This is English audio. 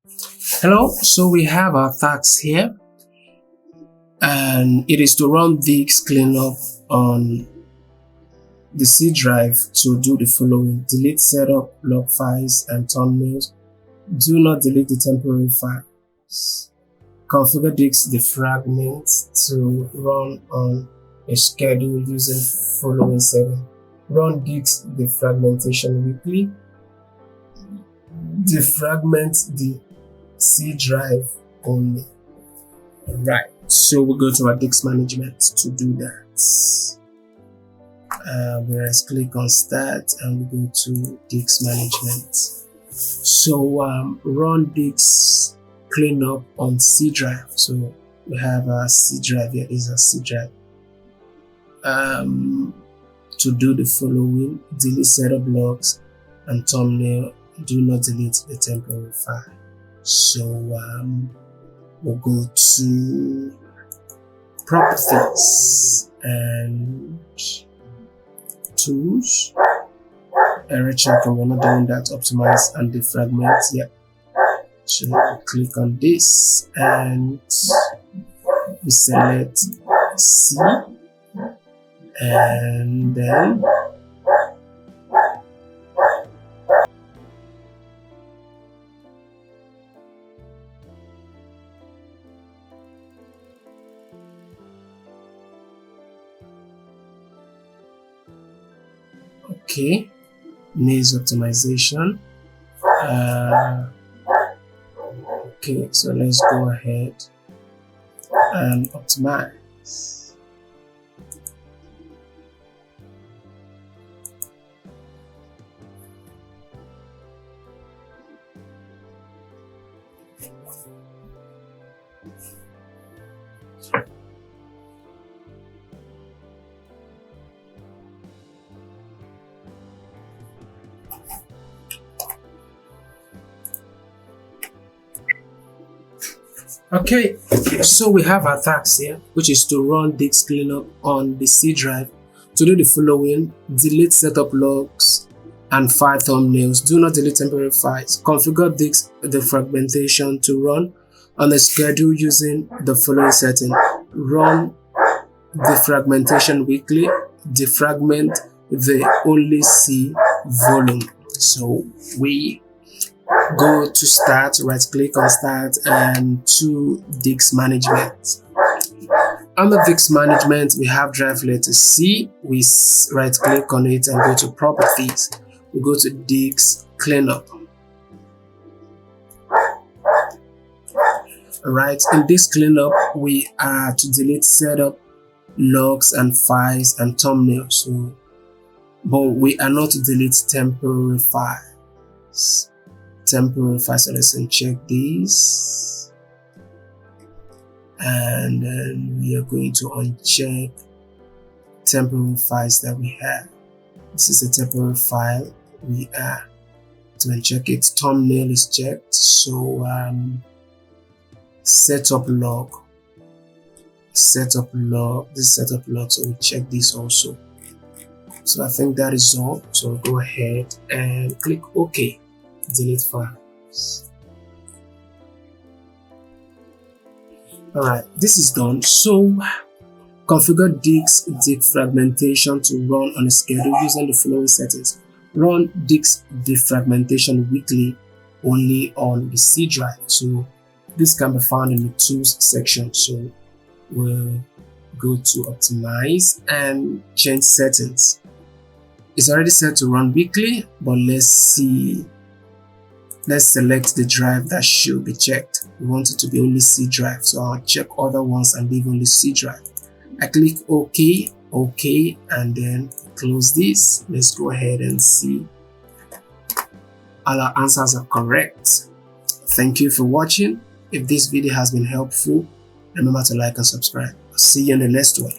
Hello, so we have our task here, and it is to run disk cleanup on the C drive to do the following: delete setup log files and thumbnails. Do not delete the temporary files. Configure disk defragment to run on a schedule using following setting. Run disk defragmentation weekly. Defragment the C drive only. Right, so we go to our disk management to do that. Whereas click on start and we go to disk management. So run disk cleanup on C drive. So we have our C drive. Here is our C drive. To do the following: delete setup logs and thumbnail. Do not delete the temporary file. So we'll go to properties and tools. Error checker, we're not doing that. Optimize and defragment. Yeah. So we click on this and we select C, and then okay, needs optimization. Okay, so let's go ahead and optimize. Okay, so we have our task here, which is to run disk cleanup on the C drive. To do the following: delete setup logs and file thumbnails. Do not delete temporary files. Configure disk defragmentation to run on a schedule using the following setting. Run defragmentation weekly. Defragment the only C volume. So we go to start, right click on start and to disk management. Under disk management, we have drive letter C. We right click on it and go to properties. We go to disk cleanup. Right, in disk cleanup, we are to delete setup logs and files and thumbnails. So, but we are not to delete temporary files. So let's uncheck this, and then we are going to uncheck temporary files that we have. This is a temporary file. We are to uncheck it. Thumbnail is checked. So setup log. This setup log. So we check this also. So I think that is all. So go ahead and click OK. Delete files. Alright, this is done. So configure disk defragmentation to run on a schedule using the following settings. Run disk defragmentation weekly only on the C drive. So this can be found in the tools section. So we'll go to optimize and change settings. It's already set to run weekly, but let's see. Let's select the drive that should be checked. We want it to be only C drive, so I'll check other ones and leave only C drive. I click OK, and then close this. Let's go ahead and see. All our answers are correct. Thank you for watching. If this video has been helpful, remember to like and subscribe. I'll see you in the next one.